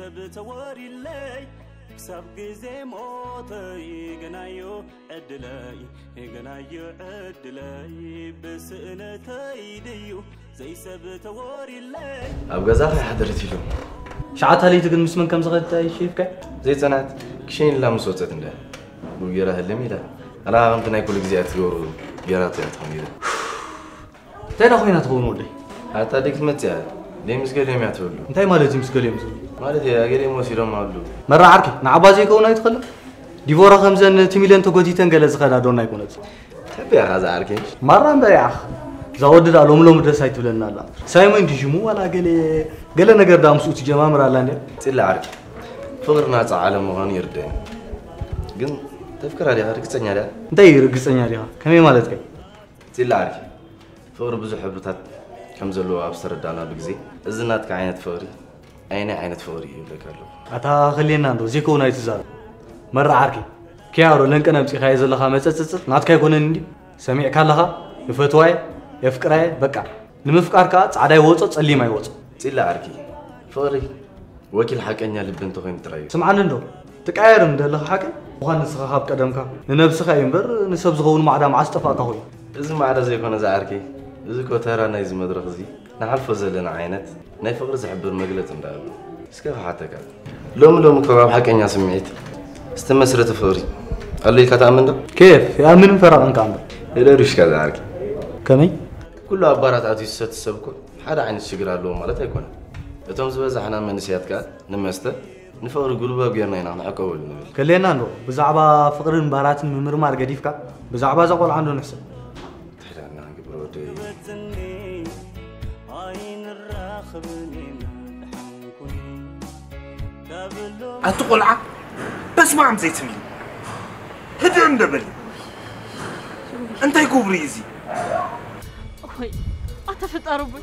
سبت وري اللي سب زي موتي جنايو عدلاي جنايو عدلاي بس أنا تايديو زي سبت وري اللي أبغى زاخي حضرتي له شعاتها لي تقول مسمن كم زغت شيفك زي صنعت كشين لا مسوتت عنده ويرى هاللميدا أنا قمت ناكل جزيات يورو يراتي أتخميدا تانا خوينا تقولون ولي حتى ديك متى ليه مسكلي ما تقول له انتي مالتي مسكلي مسكلي مالتي يا قلي موسيرو ما له مرة عركي نعبازي كونا يدخل ديفورا خمسة تيميلين تقوديتن قال خلا دونا يكونت تبي هذا عركي مرة مبيع زودت على لوم درسايت لنا لا سايمون تجمو ولا قال نقدر دامسوت جماعة مرة لاندي تلا عركي فقرنا تعالم مغني يردين قن تفكر عليها رقصني عليها انتي رقصني عليها كمي مالتك تلا عركي فقر بزح حبرتات كم زلوا أبصر الدانا بجزي إذنات كعينة فوري عينة فوري يبلك له أتا خلينا ندو زيكو نايتزار مرة عركي كيارو لنك أنا بسي خايز الله خامس ناتك يكون عندي سميع كلها يفتواي يفكراي بقى لمفكر كات عدا يوصل اللي ما يوصل تلا عركي فوري وكيل حكينا لبنتو غيم تراي سمعنا ندو تقاير من ده حكي وخان نسخاب قدمك ننبسخ ينبر نسب زغون معدام عصطفاك هوي إذا ما عدا زي كنا زعركي إذا كنت نايز مدرخ زي نحلف زلنا عينت نايفقر زحبر مقلة نداب اسكف حتى كان لوم كباب حكينا سمعت استمسرة فوري قال لي كتامن ده كيف يا من فرق انك عندك إلى ريش كذا عركي كمي كل عبارات عادي ست سبكو حدا عين الشجرة لوم مالته يكون يتم زبز حنا من سيادك نمسته نفقر قلوبا بيرنا هنا نعقول كلنا ندو بزعبا فقرن بارات ممرمار قديفك بزعبا زقول عنده نحسب تحدانا قبرودي أتقولع بس ما عم زيت مين هدي عند بلي أنت يكون ريزي أخوي أتفت أربي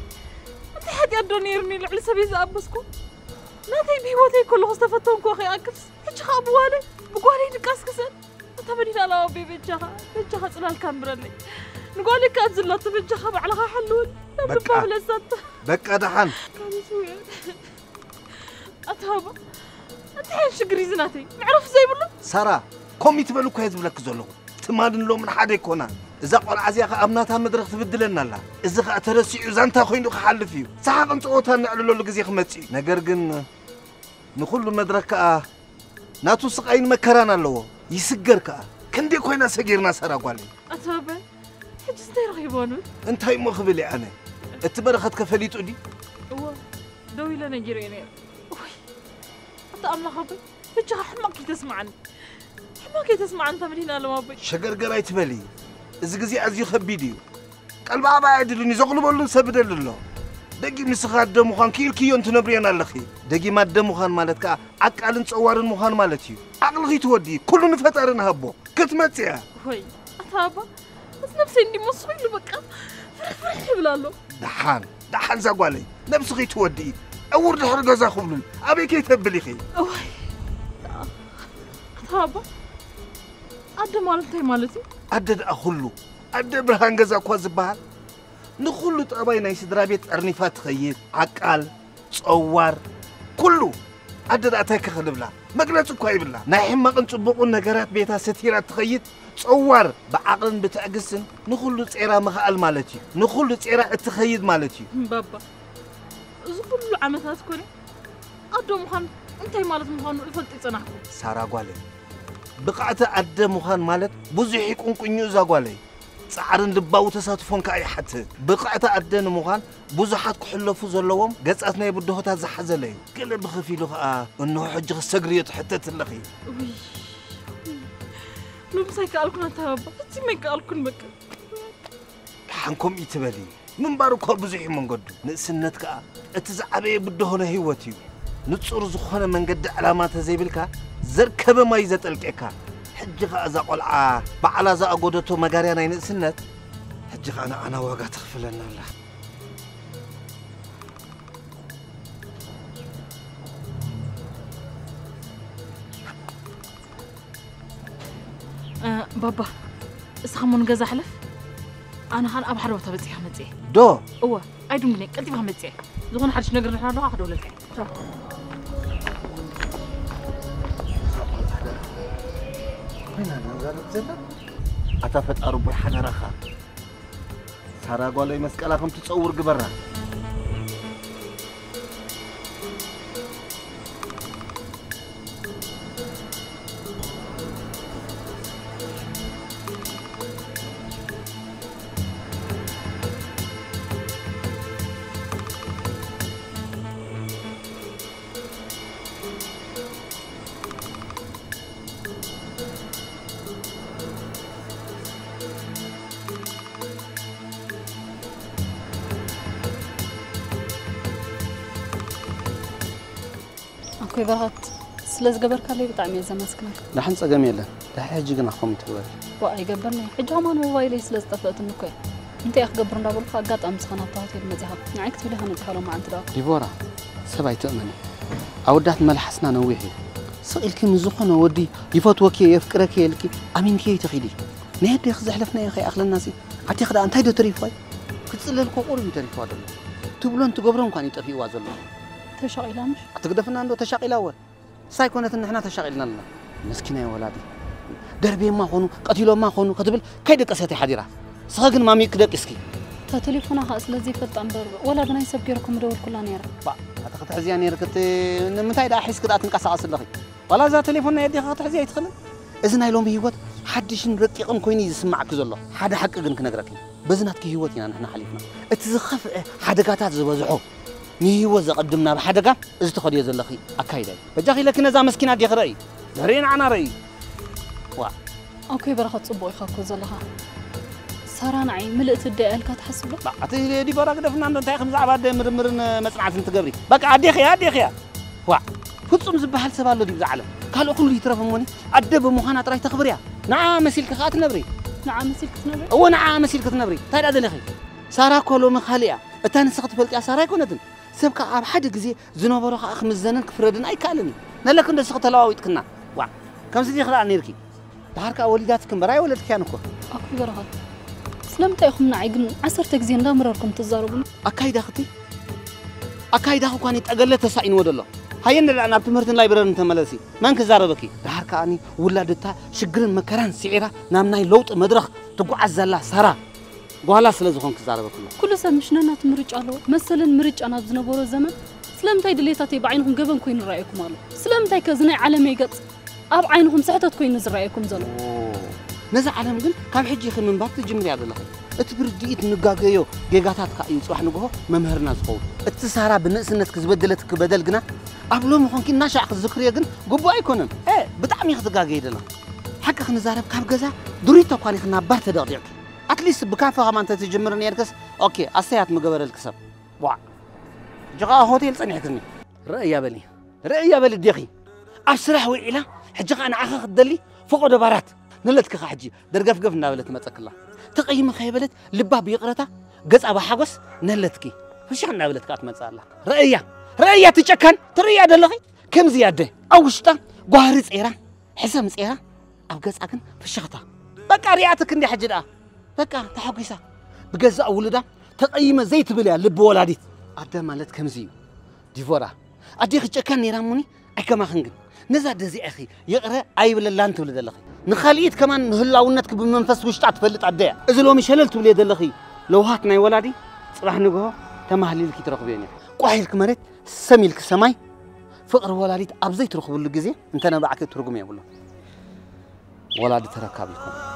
أنت حد يدوني يرمي على سبيل أبسكو ما تبي بيوتي كله استفتون كوخي أكفس إيش خابوالي بقولي نكاس كسر أنت بدي على أبي بيجها صنع الكاميرا لي نقول لك أنزل تبجها بعلها حلول بقى بقى دحن أتهابا أنت حين شقري زناتي معرف زي بالله سارة كم يتبلو كهز بلك زلوا تمادن لو من حدا يكونا إذا قال عزيزك أبناتها مدرخ تبدلنا لا إذا أترسي زنتا خوينو خحل فيه صح أنت أوتها نعلو له جزيخ متي نجرجن نقول مدرك ناتو سقين مكرنا له يسجر كندي خوينا سجيرنا سارة قالي أتهابا حجز تيرغيبونو أنت هاي مخبلي أنا اتبرخت كفليت أدي هو دوي لنا جريني أنا خبي بتجها حماكي تسمعني حماكي تسمع أنت مدينة لما بي شجر قرايت بلي إذا جزي عزيز خبيديو قلب عبا عدلني زغلو بلو سبدل الله دقي مسخات دمو خان كيو انت نبرينا اللخي دقي ما دمو خان مالتك عقالن صوارن مخان مالتي عقلغي تودي كل نفترن هبو كتمتيا وي أتابا بس نفسي إني مصوي له بقى فرح بلالو دحان زقوالي نفسي تودي أورد حرقة زاخبلن أبي كي تبلي خي وي أتابا أدى مالتي أدد أخلو أدى برهان جزا كواز بحال نخلو تقباي نايسي درابيت أرنفات خيط عقال صوار كله أدد أتاك خلبلا مقلت كواي بلا نايحم مقن تبقوا النقرات بيتا ستيرات خيط صوار بعقل بتأقسن نخلو تسعيرا مخال مالتي نخلو تسعيرا اتخيط مالتي بابا زبلو العمثات كوني أدو مخان انتي مالت مخانو الفلت يتصنعكو سارا قوالي بقعت أدى مخان مالت بوزي حيكون كنيو زاقوالي صعرن لباو تساتفون كأي حتى بقعت أدى مخان بوزحات كحلفو زلوهم قصتنا يبدو هتا زحزلي كل بخفيلو انه حج السقرية حتى تلخي لو مسايك ألكن أتابا هتي ميك ألكن بك حنكم يتبالي من بارو كور بوزيحي من قدو نقسنتك اتزعبي يبدو هنا هيوتيو نتصور زخونة من قد علامات زي بالكا زركب ما يزتلقك حجخ أزا قلعة بعلا زا أقودتو مقاريانا ينقسنت حجخ أنا واقع تغفلنا الله بابا اسخمون جزا حلف أنا خان أب حرب تبتي حمتي دو أيدو منك قلتي بحمتي زغون حدش نقدر نحن نروح أخذ ولدك وين أنا زارب زلا أتفت أربع حدا رخا سارا قالوا يمسك لكم تصور قبرها كوي برهات سلز جبر كله بتعمل زمان سكنك. نحن سجميلا ده حاجة جنا خم تقول. وأي جبرني حج عمان موبايلي سلز طفلت النكوي. أنت أخ جبرنا قبل فقط أمس خنا طاطي المزحة. نعكت في لها نزحة لو ما عند راك. ديفورا سبعي تأمني. أودعت ملحسنا نويحي. سئلك مزخنا ودي يفوت وكي يفكرك يلكي. أمين كي تخيلي. نهدي يخزح حلفنا يا أخي أخل الناس. عتي خد أنت هيدو تريفاي. كتسأل الكوكور بتريفاي ده. تقولون تجبرون كاني تفي وازل. تشاقيلا مش؟ تقدفنا عنده تشاقيلا أول. سايكونة إن إحنا تشاقيلنا لنا. مسكينة يا ولادي. دربي ما خونو قتيلو ما خونو كتبل كيدك أساتي حديرة. ساقن مامي كدك إسكي. تليفونها خاص لذي فتح أمبر ولا بنا يسب جيركم دور كلنا نيرة. با أتخذ حزيان يركت متى إذا أحس كده أتنقص أصل لغي. ولا ذا تليفوننا يدي خاطر حزيان يدخل. إذن هايلون بيهوت حدش نركيقن كويني يسمعك زلوا. حدا حق أجن كنقرأكي. بزنات كي هوتنا نحن حليفنا. اتزخف حدا قاتات زوزحو. نيهو قدمنا بحدقة إذا تخدي يزلخي أكيد بجاخي لكن إذا مسكينات يخرأي درين عنا رأي وا أوكي برخت صبوي خاكو زلها ساران عين ملئت الدقال كتحسب له لا أتي دي برا كده فنان ده خمسة عباد مرن مسمعة انت قبري بقى عديخي وا فتصم زبحال سبالو دي بزعلم قالوا كل يترف موني أدب مخانات راي تخبريها نعم مسيلك خات نبري نعم مسيلك تنبري هو نعم مسيلك تنبري تايد أذن أخي سارا كلو مخالية أتاني سقط فلك يا سارا يكونتن سبك عب حد جزء زنوبرو أخ مزنن كفردن أي كلمة نلا كنت سقط لاويت كنا وا كم سيدي خلع نيركي دارك أوليداتكم براي ولا تكيانكو أكو برهات سلمت يا خمنا عيقن 10 تجزين لا مراركم تزاربون أكيد أختي أكيد أخو كانت أقل تسعين ودلله هاين اللي أنا بتمرتن لايبرن أنت ملاسي ما إنك زاربكي دارك أني ولا دتا شجرن مكران سعيرة نامناي لوط مدرخ تقع الزلا سارة وهلا سلزخون كزاربكم كل سنة مش نانا تمرج على مثلا مرج أنا بزنبورو الزمن سلمتاي دليتاتي بعينهم قبل كوين رأيكم الله سلمتاي كزناي عالمي قط أب عينهم ساعتها كوين نزر رأيكم زلو نزع عالم قل كم حجي خي من بارت جمري عبد الله اتبرديت نقاقيو جيجاتات كأي صباح نقوه ممهرنا زقول اتصارا بالناس إنك زبدلتك بدل جنا قبله ممكن ناشع الذكرية جن قبوا يكونن إيه بتعمي خدقاقي دلنا حق خنزارب كاب جزا دريتو كاني خنا بارت دقيق أتليس بكافة ما أنت تجمرني يركز أوكي أسيات مقبل الكسب وا جقا هوتيل صنع كذني رأي بلي دقي أسرح وإله حجقا أنا عخ خدلي فوق دبارات نلتك خحجي درقف قف نابلت ما تقلا تقيم خيبلت لباه بيقرتا قص أبا حقوس نلتكي فش عن نابلت كات ما تصار لك رأي تشكن تريا دلغي كم زيادة أوشتا قهرز إيران حسام إيران أو قص أكن فشختا بقى رياتك إني حجدا بقى تحقيسا بجزء أولدا تقيم زيت بليا لب ولاديت أدا مالت كم زيو ديفورا أدي خشكن نيراموني أكما خنجن نزاد زي أخي يقرأ أي ولا لان تولد اللخي نخليت كمان هلا ونتك بمنفس وش تعتفلت عداء إذا لو مش هللت وليد اللخي لو هاتنا ولادي صراحة نقوله تمهلي لك ترقبيني قاحلك مريت سميلك سماي فقر ولادي أبزي ترقب له جزء أنت أنا بعك ترقم يا بقوله ولادي تركب لكم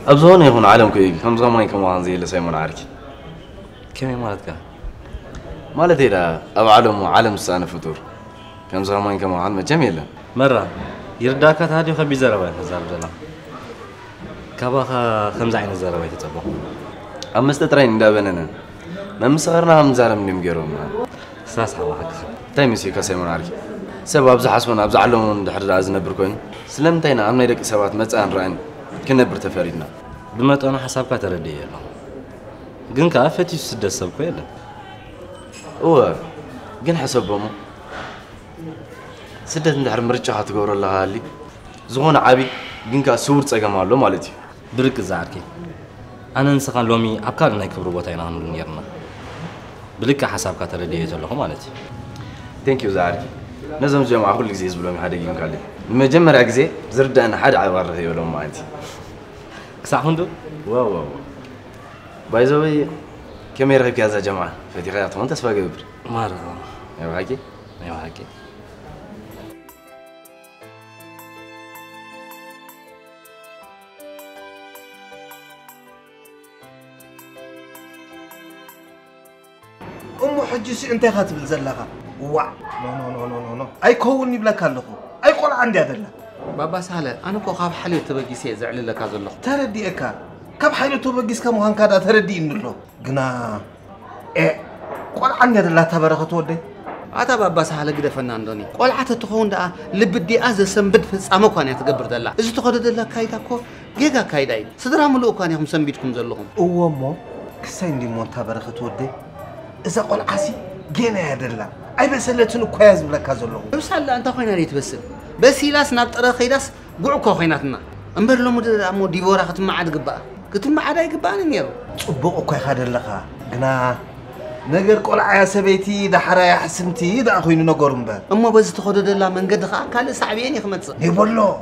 أبزهون يكون عالم كي كم زمان يكون زي اللي سيمون عارك كم مالتك مالتي لا أب عالم سنة فطور كم زمان يكون عالم جميلة مرة يرداك هذه خبي زربة زربة كابا خمس عين زربة تتبع أما استترين دابننا ما مسخرنا هم زارم نمجرهم ساس حواك تايمسي كسيمون عارك سبب حسبنا أبز علمون دحر عزنا بركون سلمتينا أمنا يدك سبات متأن رأين كنا برتفريدنا بما أنا حسابك تردي له جن كافتي سد السب كله هو جن حسبهم سدت ندحر مرجع هتقول الله هالي زغون عبي جن كسور تجمع له مالتي برك زعركي أنا نسخن لومي أبكار نايك بروبوتين عن النيرنا بلك حسابك تردي له مالتي ثانك يو زعركي نزم جماعة كل جزء يزبلون هذا يجون كله المجمع أجزاء زرد أنا حد عبارة هي ولا ما أنت كساحندو واو بايزوي كم يرغب كذا جماعة فتي خياط ما أنت سباق يبر مرة أيوة حكي حجسي أنت خاتم الزلقة وا نو أي كون يبلا كله أي قول عندي هذا بابا سهلة أنا كو خاب حلو تبجيسي زعل لك هذا الله تردي أكا كاب حلو تبجيس كم هان كذا تردي إنه جنا قول عندي هذا تبارك تودي أتا بابا سهلة كده فنان دوني قول عتا تخون ده لبدي أز سنبد في سامو كان يتقبر دلا إذا تخود دلا كايدا كو جيجا كايداي صدر عملوا كان يهم سنبيتكم زلهم هو مو كسين دي مون تبارك تودي إذا قول عسي جينا هذا أي بس اللي تنو كويس بلا كازلهم بس هلا أنت خوينا ريت بس يلاس نبتر خيداس قعكو خويناتنا أمبر لو مدد أمو ديفورا ختم ما عاد قبا كتم ما عاد قبا نيرو صبقو كوي خادر لخا جنا نجر قول عيا سبيتي ده حرايا حسمتي ده أخوي نجورم بقى أما بس تخود دلا من قد خا كان صعبين يا خمس يبلو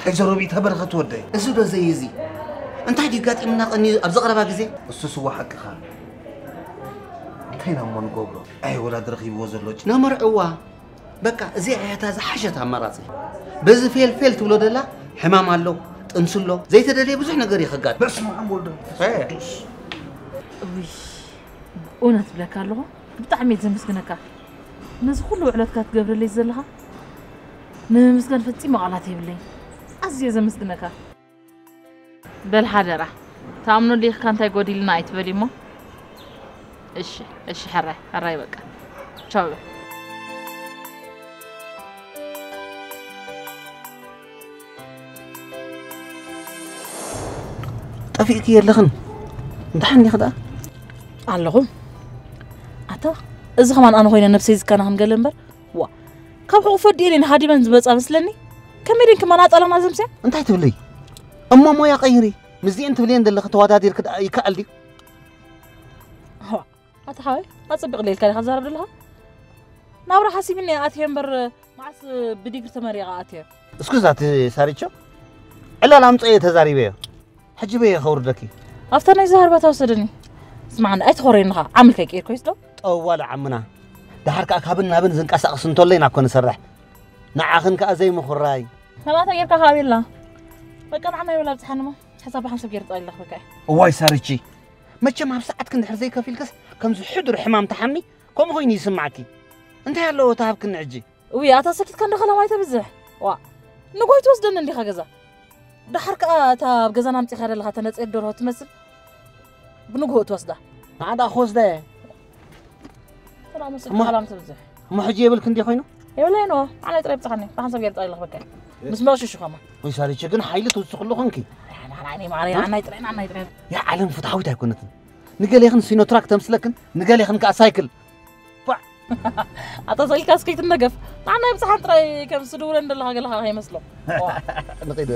تجربي تبر خطودي أزود زي أنت هدي قات إمنا قني أبزق ربع زي السوسو حق خا تينا من قبله أي ولاد رخيب وزلوج نمر عوا بقى زي هذا حاجة مراتي بس فيل تولد لا حمام الله تنسله زي تدري بزح نقري خقات بس ما عمول ده أنا تبلك الله بتعمل زي مسكنك ناس كله علتك تقبل لي زلها مسكن فتي ما غلطي بلي أزي زي مسكنك بالحجرة تأمنوا لي كانت يقولي لنا يتبري ما إيش حراي بقى شو طفيك يلخن امتحني خدا اللهم أتا إذا كمان أنا خوينا نفسي إذا كان هم قلنا وا كم هو فديني هادي من زبط أمسلني كم يدين كمان أطلع ما زمسي أنت هتقولي أما ما يغيري مزي أنت بلين دل خطوات هذه كده يكألي ها أتا حاول أتصبق لي الكلام خزار بدلها ناورا حاسي مني أتيم بر معس بديك تمريغ أتيم اسكوزات ساريتشو إلا لام تأيه تزاري بيه حجي بيه خوردكي أفترني زهر بتوصلني اسمعنا أي تخورينها عمل كيك كويس لو ولا عمنا ده حركة أكابنا بن زنك أساق سنتولين أكون سرح نعاخن كأزي مخراي ما تغير كخابيلا بكان عمي ولا بتحنمه حساب حسب جرت الله بكاي واي ساريتشي ما تجمع بساعات كنت حرزي كفيل كس كم حضر حمام تحمي كم هو يسمعكي أنت هلو تهاب كن عجي ويا أتسكت كان دخل ما يتبزح وا نقول توصلنا اللي خجزة ده حركة تاب جزنا أمتي خير اللي هتنت الدور هتمثل بنقول توصله هذا خوز ده ما حجي يبل كندي خوينو يبلينو أنا يتريب تخني بحسب جرت الله بكاي بس ما شو خما ويساري شكن حيلة توصل خنكي أنا معري أنا يترين يا عالم فتحوي تكونت نقال يخن سينو تراك تمسلكن نقال يخن كاسايكل أتصل كاسكيت النقف أنا بصحن ترى كم سدور عند الله قالها هي مسلو نقيد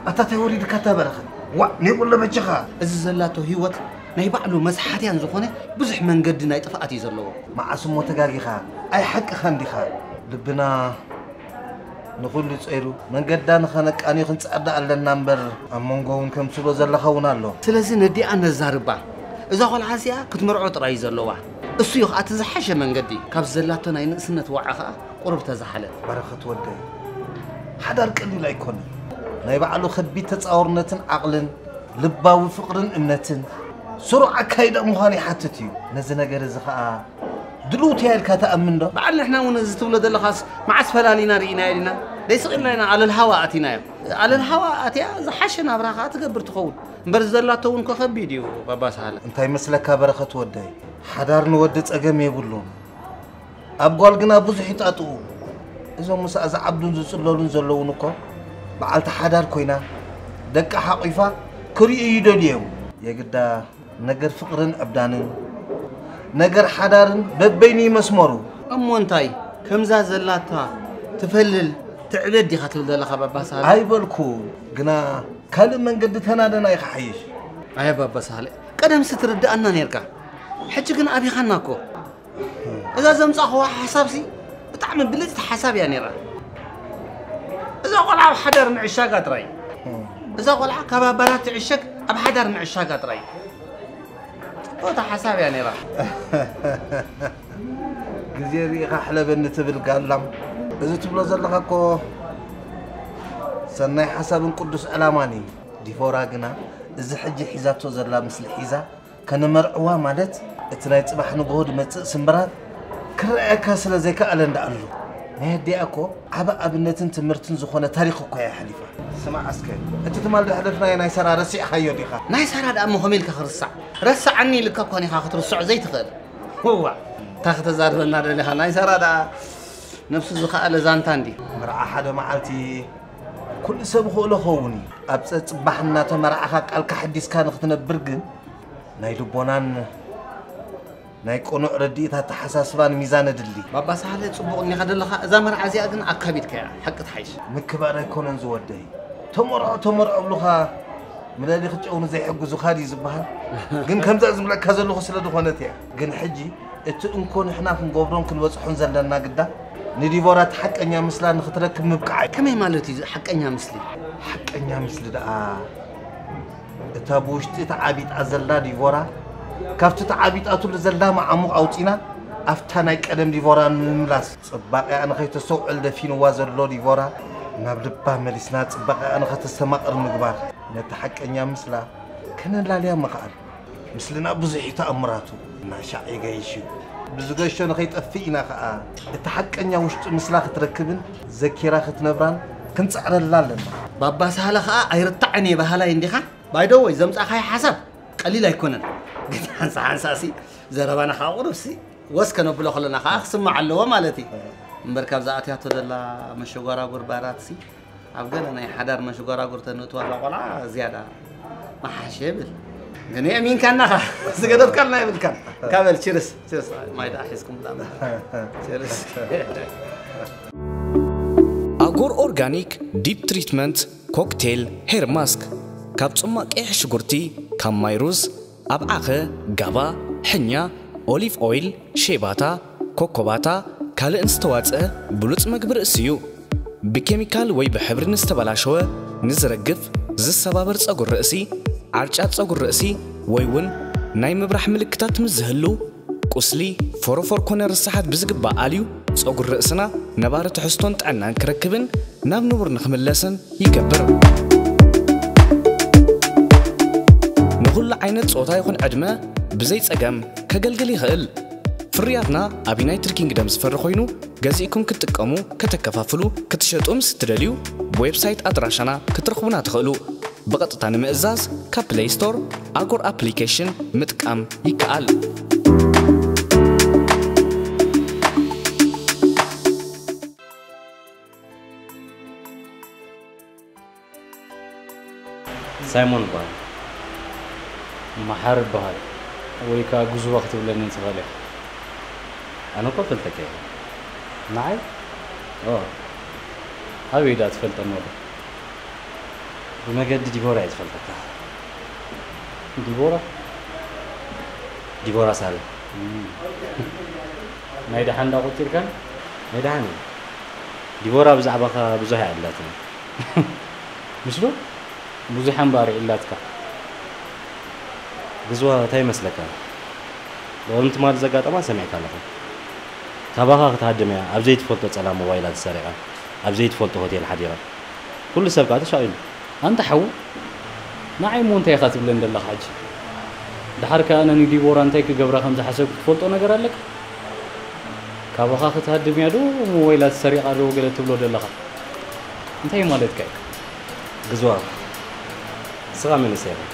أتى وريد كتابة وا نقول له بجخا الزلاته هيوت نيبعلو مسحاتي عن زخونه بزح من قدنا يطفأتي زلوا مع اسمه تجاجي خا أي حق خندي خا لبنا نقول تصيرو من قدان خنك أنا خنت أبدا على النمبر أمونغون كم سلو زل خونا له سلازي ندي أنا الزاربا إذا قال عزيا كنت مرعوت رئيس اللواء السيوخ أتزحش من قدي كاب زلاتنا ينقسنا وعخا قرب تزحلت بركة ودي حدار كلي لا يكون نايبعلو خبي تصاورنتن عقلن لباوي فقرن امنتن سرعة كايدا مهاني حتتيو نزي نجر زخاء دلوتي هالكا تأمن ده بعد إحنا ونزت ولد اللخاص مع اسفلانينا رينا لنا ليس قلنا على الهواء أتينا على الهواء أتيا زحشنا براخات قبر تخول برزلاتون كخبي ديو بابا سهل انت يمسلك بركة ودي حدار نودت أجمع يقولون أبغى لقنا بزح يتأتو إذا موسى أز عبدون زلولون زلونكو بعلت حدار كوينا دك حقيفة كري يدوديو يا جدا نجر فقرن أبدانن نجر حدارن ببيني مسمرو أمونتاي كم زازلاتا تفلل تعبد دي خاتل دلخ بابا سهل هاي بالكو قنا كلم من قد تنادنا يخحيش هاي بابا سهل قدم سترد أنا نيركا حجي كنا أبي خناكو إذا زمت أخو حسابسي بتعمل بلجت حساب يعني را إذا قلع حدر من عشاقات راي إذا قلع كبابرات عشاق أب حدر من عشاقات راي وده حساب يعني را جزيري خحلة بنتبل قالم إذا تبلا زلقاكو سناي حساب قدس ألاماني دي فوراقنا إذا حجي حيزاتو زلا مثل حيزا كان مرعوا مالت اتناي صباح نقود متص سمبرات كرأيك سلا زي كألن دقلو نهدي أكو عبا أبنتن تمرتن زخونة تاريخكو يا حليفة سمع عسكري أنت تمال حدثنا يا نايسارا رسي حيو ديخا نايسارا دا أمو خميل كخرصع رسع عني لكاكواني خاخت رسع زي تخير هو تاخت زار بنا لها نايسارا دا نفس زخاء لزانتان دي مرعا حدا معالتي كل سبخو له خوني أبسط صباحنا تمرعا خاك ألك حديث كان اختنبرقن نايدو بونان ناي قنوع رديتها تحساسبان ميزان دلي بابا سهل صبغني هذا اللي إذا مرة عزيز أجن أكبيت كيا حق تحيش مكبر يكون زودي تمر أبلوها من اللي خدشون زي حق زخاري زبها جن كم تأزم لك هذا اللي خسر دخانتها جن حجي نكون إحنا في قبرون كل وصح نزلنا قدّا ندي ورات حق أنيا مثلا نخترك مبقع كم مالتي حق أنيا مثلي حق أنيا مثل ده تابوش تتعبيت أزلنا دي ورا كافت تعبيت أطول زلنا مع عمق أوتينا أفتناك أدم دي ورا ملاس بقى أنا خيت السوق الدفين وازر لو دي ورا نبدأ مليسنات بقى أنا خيت السماء المقبار نتحك أنيا مثلا كنا لا ليا مقال مثلنا بزحي تأمراته ناشعي جايشو بزوجش أنا خيت أفينا خا التحك أنيا وش مثلا تركبن ذكيرة خت نبران كنت على اللالن بابا سهل خا أيرتعني بهلا يندي خا بايدو زمت أخي حسب قليل يكونن قد حنساسي زربنا خاورسي واسكنوا بلو خلنا خا أقسم مع اللوا مالتي مركب زاتي هاتو دلا مشوغارا غرباراتسي أبغى أنا يحضر مشوغارا غرتنوتوا لا ولا زيادة ما حشبل يعني مين كان نخا سجدت كان لا يبل كان كامل تشيرس ما يدحسكم لا تشيرس أغور أورجانيك ديب تريتمنت كوكتيل هير ماسك كاب صماك إيش شغرتي كام مايروز أبعاخة جابا حنيا أوليف أويل شيباتا كوكوباتا كال انستواتسه بلوت مقبر اسيو بكيميكال وي بحبر نستبلاشوه نزرقف زي سبابر تصغر رأسي عرجات تصغر رأسي ويون ناي مبرح ملكتات مزهلو قسلي فوروفور كونر الساحات بزقبا آليو تصغر رأسنا نبارة حستون تعنا نكركبن ناب نور نخملسن يكبر نقول عينت صوتا يكون أدمى بزيت أقام كقلقلي هقل فرياتنا أبينايتر كينغدمز فرخوينو جازيكم كتقامو كتكفافلو كتشتقوم ستدليو بويب سايت أدراشنا كترخبونا تخلو بقطة مئزاز كبلاي ستور أغور أبليكيشن متقام يكال سايمون بان محارب بهاي ويكا جزء وقت ولا ننسى أنا قفلتك يا معي؟ هاوي دا تفلت النور وما قد ديبورا يتفلتك ديبورا سهل ما يدحن دا قلت كان ما يدحن ديبورا بزعبها بزوها علاتنا مشلو بزح أمباري إلاتك غزوة تاي مسلكا لو أنت ما تزقات ما سمعت لها كابها تهدم يا أبزيت فولت على موبايلات السريعة أبزيت فولت هوتيل حديرة كل سبقات شايل أنت حو نعي مو أنت يا خاتب لند الله حاج دحرك أنا ندي بورا أنت كجبرا خمسة حسب فولت أنا قرر لك كابها تهدم يا دو موبايلات السريعة دو قلت تبلو دلها أنت هي مالتك غزوة سغا من السيرة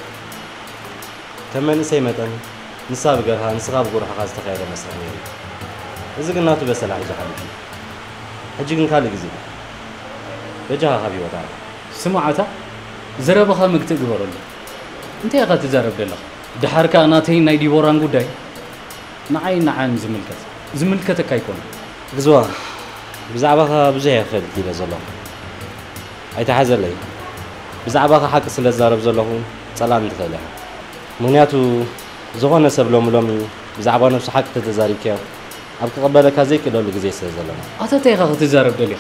تمن سيمتن نصاب قرها نصاب قرها خاص تخيل مثلا إذا قلنا تبص على حاجة حبيبي حجي كن كالي جزي بجها حبيبي وتعال سمعتها زربها مكتب برولي أنت يا خات زرب دلها دحرك أنا تين نايدي وران قداي نعي نعم زملكتك كيكون غزوة بزعبها بزيه خير كذا زلهم أي تحزر لي بزعبها حق سلزارب زلهم سلام تخيلها مغنياتو زغون سبلوم لومي بزعبها نفس حق تتزاري كيف أبقى قبلك هذيك لو لقزي سلزلنا أتى يا خات زرب دلها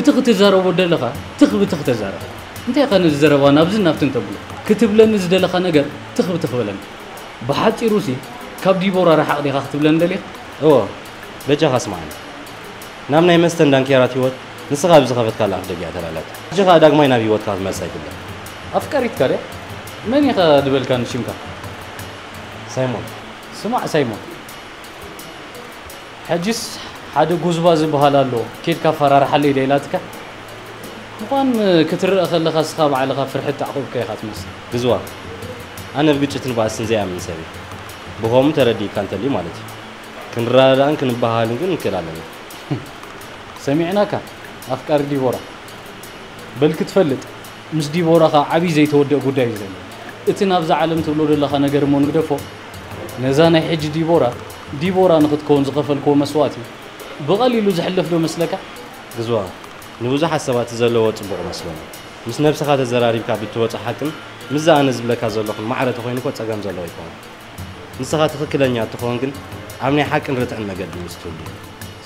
تختزارب ودلها تخب تختزارب أنت يا خان الزرب أنا بزن نفتن تبلو كتب لنا زدلها خنجر تخب تخبلن بحاجة روسي كابدي بورا راح أقضي خاطب لنا دلها أوه بجها اسمعني نامنا يمستن دانكيرات يوت نسخة بزخفت كلا أفدقي أتلالات جها داق ما ينابي وات كاظ مسايك الله أفكاريت كاره من يخا دبل كان شيمكا سايمون سمع سايمون حجس حدا جوزبا زبهالالو كيد كفرار حلي ليلاتك مقام كتر أخل خاص خاب على خفر حتى عقوب كي خاتمس جزوا أنا بقيت نبغى زي من سبي بهم تردي كانت لي مالتي كن رادان كن بحالين كن كلالني سمعناك أفكار ديبورا بل كتفلت مش ديبورا خا عبي زي تودع قداي زي اتنا بزع عالم تبلو لله خا نجر مون قدفو نزانا حج ديبورا نخد كون زغفل كون مسواتي بقليلو زحلف له مسلكه جزوا نوزع حسابات زلوا تبغى مسلم مش نفس هذا الزراري كابي توت حكم مزا نزب لك هذا اللي معرض خوينك وتسقم زلوا يكون نسخات تخكلنيا تخون كن عمني حق نرت عن مجد مستولي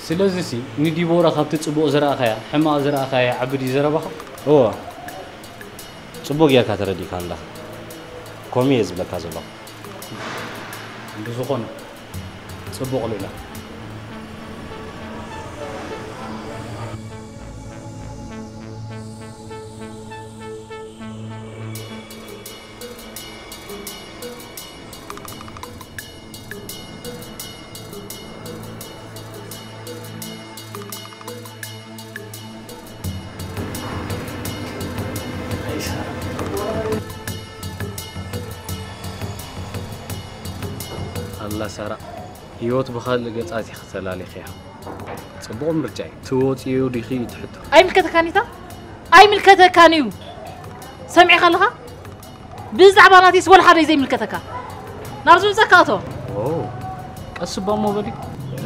سلازسي ندي بورا خبت تصبو زرا خيا حما زرا خيا عبدي زرا بخ هو صبوق يا كاتردي كان له كومي يزب لك هذا الله بزخون صبوق لنا الله سارة يوت بخال قطعتي ختلالي خيها صبوا مرجعي توت يودي خي تحته أي ملكتك كانيتا أي ملكتك كانيو سمعي خلها بزعباناتي سوال حدا زي ملكتك نرجو زكاته اوه السبا مو بدي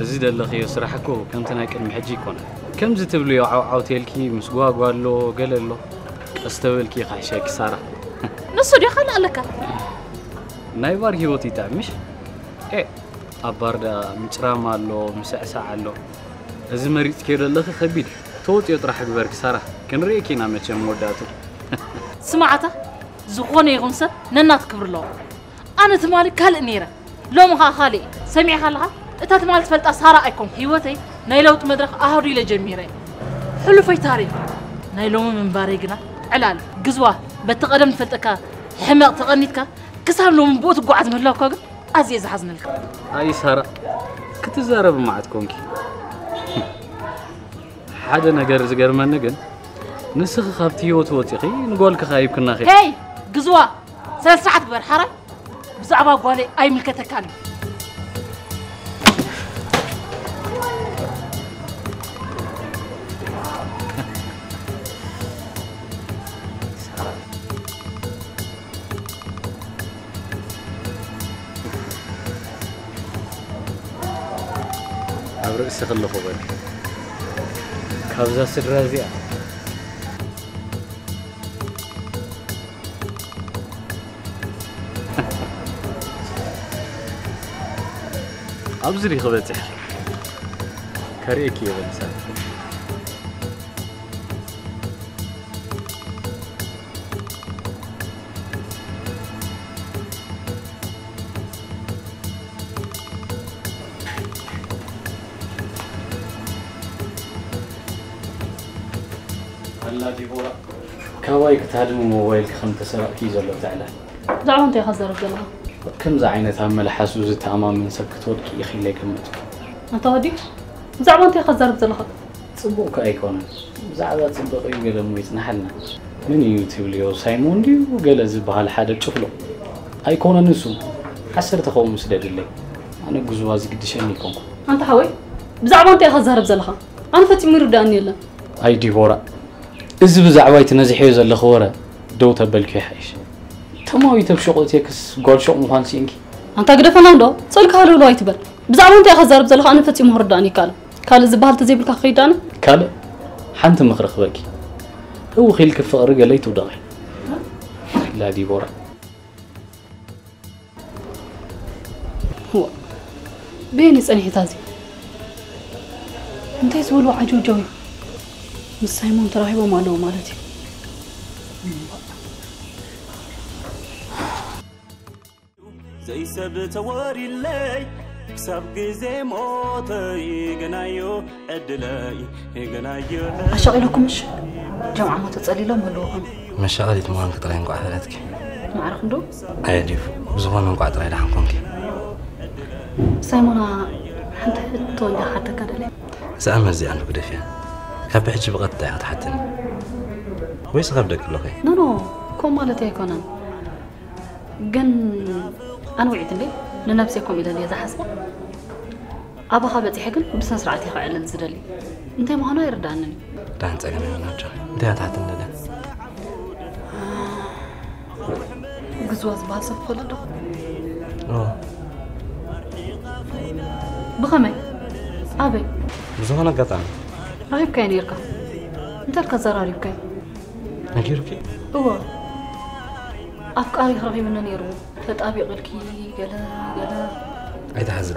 ازيد الله خير صراحكو كم تناك المحجي كون كم زتبلو يا عاوتيلكي مسغوا قالو قاللو استولكي خاشاك سارة نصو دي خلق لك نايبار هيوتي تعمش إيه أباردا مشرام الله مسعسع الله إذا مريت كده الله خبير توت يطرح ببرك سارة كن ريكي نامتش موداتو سمعته زخوني يغنسب ننات كبر له أنا تمالك كهل نيرة لو مخا خالي سمع خالها أنت تمالك فلت أسهارة أيكم هيوتي نايلوت مدرخ أهوري لجميري حلو في تاريخ نايلو من باريقنا علال قزوة بتقدم فلتك حماق تغنيتك كسام لو من بوت قعد من لوكا عزيز حزن لك أي سارة كتزارب معتكمكي حدا نجر زجر من نجن نسخ خابتي وتوتيخي نقولك خايب كنا خير هاي قزوة 3 ساعات كبر حرام بزعبا قولي أي ملكتك كان رئيس خلفوا بالي كابزا سدرازيا أبزري خبرتي كاريكي يا بنسان الله ديبورا كوايك تهدم موبايل خمسة سرق كيزو لو تعالى زعما أنت خزر بجلها كم زعينة عمل حاسوز تمام من سكت ورك يخليك متك أنت هدي زعما أنت خزر بجلها صبوك أيقونة زعبات صبوك يقول مويت نحلنا من يوتيوب ليو سايمون دي وقال زبها الحادة تشوفله أيقونة نسو حسرت أخو مسدد اللي أنا جزوازي قديشني كونكو أنت حوي زعما أنت خزر بجلها أنا فتي مرداني لا أي ديبورا إذا بزعواي تنزحي زل خورة دو تبلك يحيش تماوي تبشقت يكس قول شو مهان سينكي أنت قد فناندو صلك هالو لو يتبل بزعما أنت خزر بجلها أنا فتي مرداني كال زبال تزيب لك خيدان كال حنت مخرخ بكي هو خيلك فقر قليت وداعي لا ديبورا هو بيني سأني حتازي انت يسولوا عجوجوي مس سايمون تراهيبو مالو مالتي زي سبت وري اللي كسب جزي موتي جنايو أدلاي جنايو أشغلكم مش جماعة ما تسألي لهم ملوهم مش شغلي تمام كترين قاعد حالتك ما أعرف ندو عادي زمان قاعد رايح عنكمك سايمونا أنت تونجا حتى كذا ليه سأمر زي عنك دفيا كاب حج بغت حتى ويش غبدك لوكي نو كم مالتي يكونن جن أنا وعيت لي لنفسكم إلى اللي إذا حسب أبا خابتي حقن بس نسرعتي خايل نزدلي أنت ما هنا يردانني ده أنت أجمع نرجع أنت هتحتم لنا جزواز باصف ولا ده بخمي أبي زمان قطع رايب كاين يركا أنت الكزر رايب كاين نجيركي هو أفكاري خرافي من نيرو تتابع غلكي قلا أي تحزب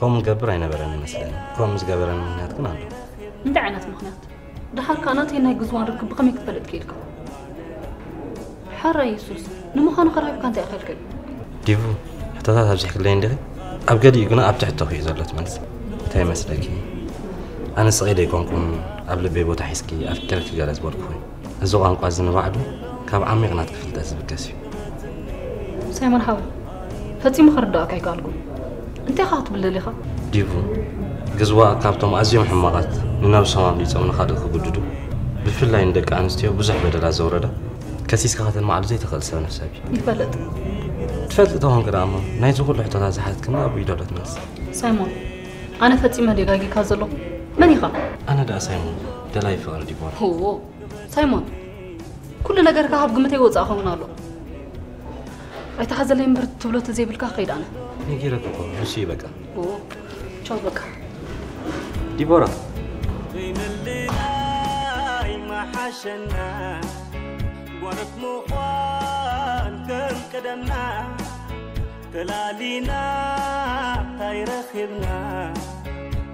قوم قبر أنا براني مثلا قوم قبر أنا من هاتكم عنده أنت عينات مخنات ده حكانات هنا جزوان ركب بخمي كتبلت كيلكم حر يسوس نمخان خرافي كانت أخلك ديفو حتى هذا بحكي لين ده أبقى يقولنا أبتح التوفيق زلت منس تاي مسلكي أنا صغير يكونكم قبل بيبو تحسكي أفترك جالس بركوي الزوغان قازن بعده كاب عمي غنات كفلت أسب كسي سايمون حاول فتي مخرداك أي قالكم أنت خاطب اللي خا ديفو جزوا كابتم أزيم حمارات ننام سوام لي تمن خادك بجدو بفلا عندك أنستيو بزح بدل زورده كسيس كاتن مع زي تخلص أنا سابي يفلت تفلت توهم كرامة نايز كل حتى زحت كنا أبو يدولت ناس سايمون أنا فتي ما دقاقي كازلو من يخا أنا دا سايمون دلاي فقر ديبور هو سايمون كل نجار كهاب قمتي وزع خمنا له أي تحزل لي مرت تبلت زي بالكاخيد أنا نجيرك بقى مصيبك أوه شو بك ديبورا بين الليل ما حشنا ورك مخوان كم قدمنا تلالينا تايرخبنا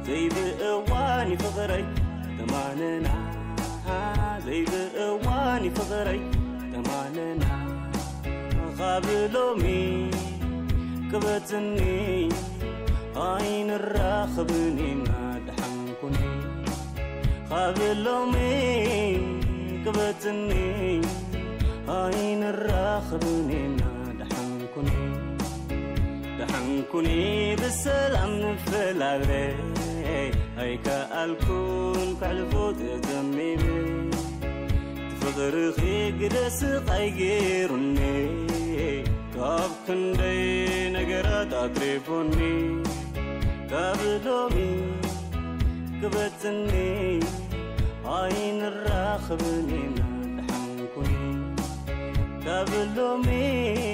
زي بقواني فغري تماننا زي بقواني فغري تماننا قابلومي كبتني عين الراخبني ما دحنكني قابلومي كبتني عين الراخبني ما دحنكني بالسلام نفل عليه هيك الكون كالفوت دميمي تفغر خيق رسق غيرني كاب كندي نقرات أطريفني قابلومي كبتني عين الراخبني ما دحنكني قابلومي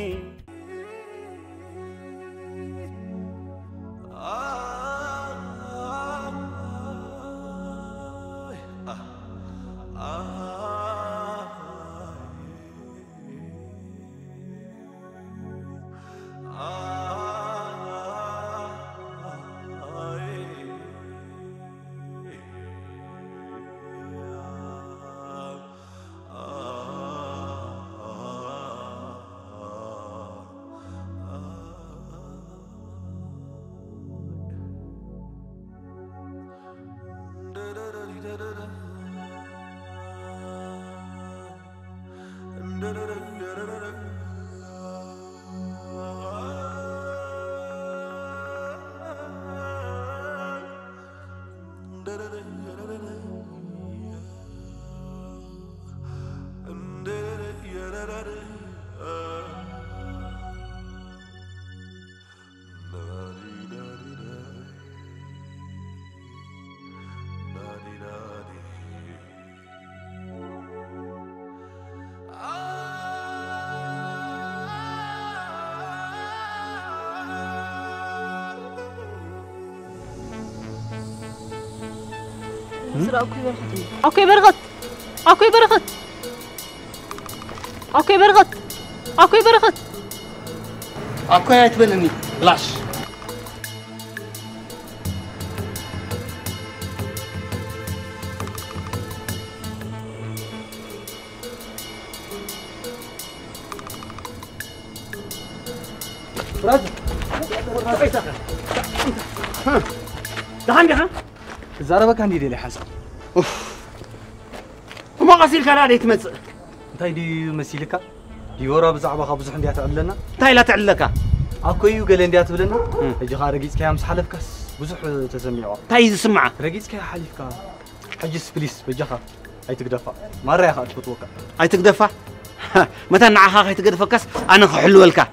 سرا اوكي برغت اوكي برغت اوكي برغت اوكي برغت اوكي هتبلني بلاش راجل دهان زاربك عندي ديلي حسن وما غسيل كان هذا يتمس انتي دي مسيلك دي ورا بزعبه خبز عندي تعلنا انتي لا تعلك اكو قال عندي تبلنا اجي خارجيس كيام حلفكس بزح تسمعوا انتي تسمع رجيس كي حلفك حجس بليس بجخه هاي تقدفا مره يا اخي تتوقع هاي تقدفا متى نعها هاي تقدفكس انا خحلو لك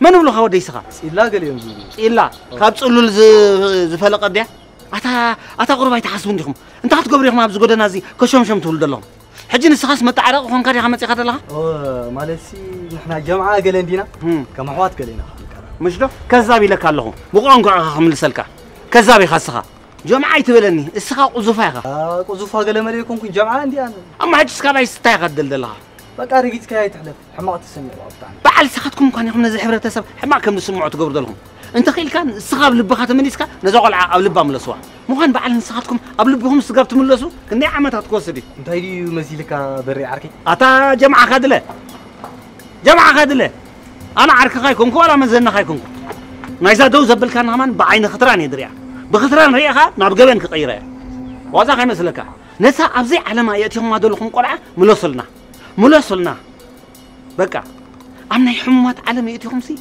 من بلو خو ديسخا إلا قال يوم زوري إلا خاب تصلوا زفلق قديا أتا قربا يتحسبون ديكم أنت هتقبري ما بزقود نازي كشوم شم تولد لهم حجي نسخاس متعرق وخن كاري خمس يخد لها مالسي نحن جماعة قال عندنا كما حوات قالينا مش له كذابي لك الله بقون قرا خمل سلكا كذابي خاصها جماعة يتبلني السخا قزفاها قزفها قال مالكم كن جماعة عندي أنا أما حجي سكابا يستاي قدل لها بقى رجيت كي تحلف حماقة السمع وابتعني بعد سخاتكم كان يخم نزل حبرة تسب حماق كم نسمعوا تقبر لهم انت خيل كان السخاب لب خاتم منيسكا نزقل قبل لبا ملسوا مو كان بعد سخاتكم قبل لبهم سقاب تملسوا كني عمتها تكوسدي انت هيدي مزيلك بري عركي اتا جماعة خادله جماعة خادله انا عرك خايكم ولا مزنا خايكم نايزا دو زبل كان همان بعين خطران يدريا بخطران ريخا ناب قبن كقيره وازا خي مسلكا نسا ابزي على ما ياتيهم ما دولكم قرعه ملوصلنا بقى أنا يحمات على ما يأتيهم سي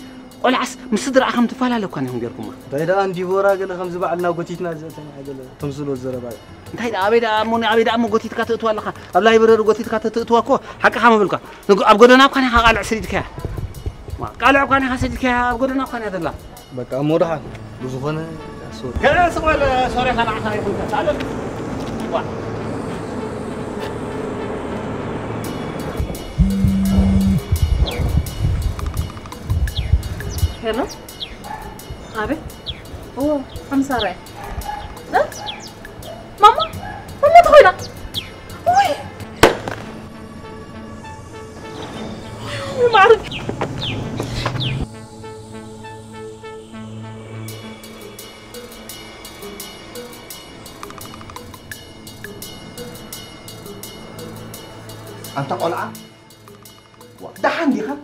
والعس مصدر أخم تفعل لو كان يهم بيركم تايدا عندي ورا قال خمس بعلنا وقتيتنا زتنا عدل تمسلوا الزرباء تايدا أبيدا أمو قتيت كات تطوى لك أبلا يبرر قتيت كات تطوى كو حق خام بلك أبغدنا بكان قال عسيد كه ما قال أبغدنا عسيد كه أبغدنا بكان هذا لا بقى أمورها بزوجنا سوري كذا سؤال سوري خنا عسى يكون تعال هلا أبي أوه أنا سارة لا ماما تخينا وي ما أعرف أنت قلعة ده عندي خم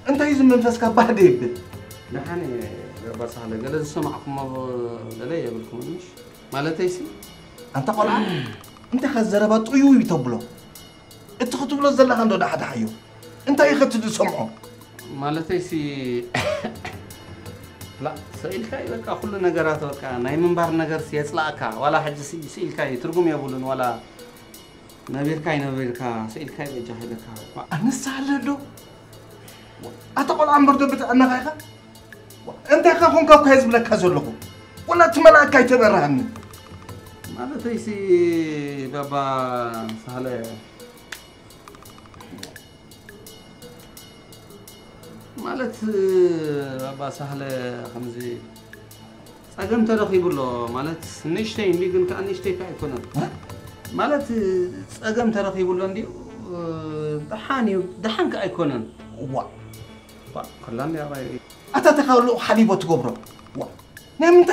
أنت يزم منفسك بعد يبدأ نحن بس على جلس سمعكم دليل بالكم مش مالتيسي أنت قلعة أنت خزربات طيوي بتبلو أنت خطب له زلا عنده ده حدا حيو أنت يخت تسمعه مالتيسي لا سئل كاي بقى كل نجارات بقى ناي منبر نجار سيسلاكا ولا حد سئل كاي ترجم يقولون ولا نبير كاي سئل كاي بجاهلك أنا سالدو أتقول عن برضو بتأنا غيرها أنت خافون كاب كايز بلا كازولكم ولا تملا كاي تبرهني ماذا تيسي بابا سهلة مالت بابا سهلة خمزي سأقم ترخيب له مالت نشتي ميقن كأن نشتي كاي كنا مالت سأقم ترخيب له عندي دحان كاي كنا خلاني أبغى أتتخيلوا حليبة تقبره نعم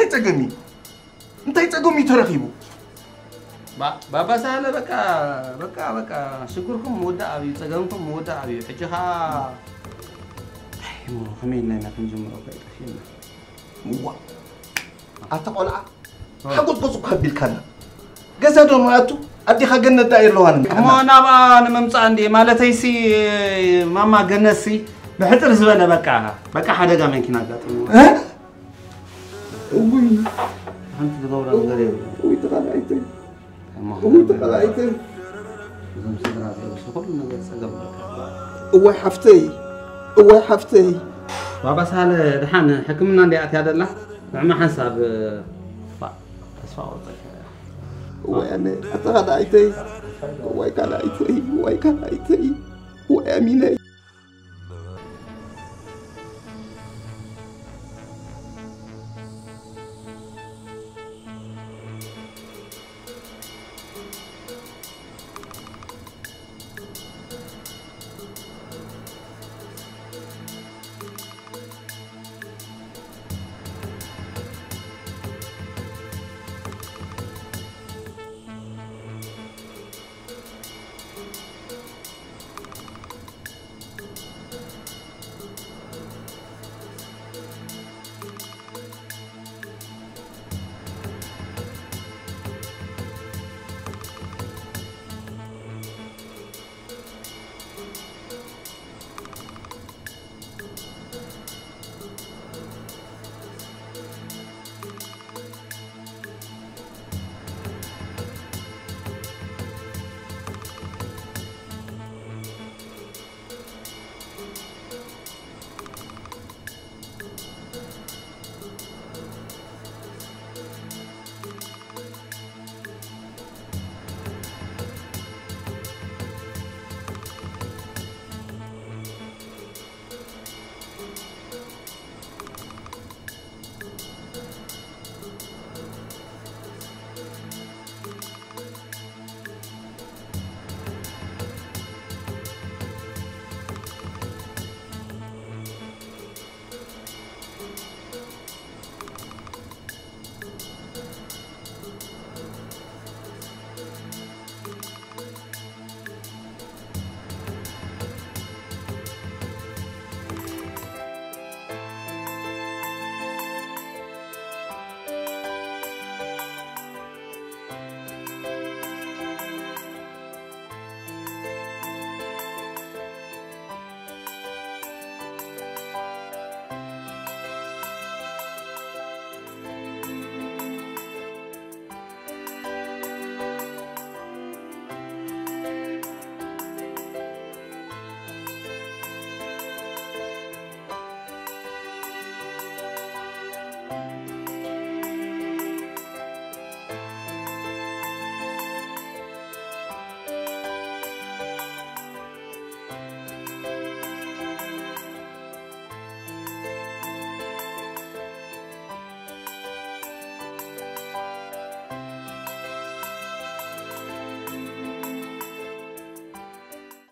أنت يتقومي ترخيبه بابا سهلة بكا شكركم مودة أبي تقومكم مودة أبي حجها خمين لنا كنجم ربع أتقول حقول قصو خبيل كنا جزادو ماتو أدي خجنا داير لوان ما أنا ممتع عندي مالتيسي ماما جنسي بحتر زبالة بكا حدا قامن كنا قاتلوا ها؟ أنت تدور على الغريب ويتقلعيتي أوي حفتي بابا سهل دحان حكمنا اللي أتي هذا الله ما حسب أسفار وأنا أتغلعيتي ويكلعيتي ويأميني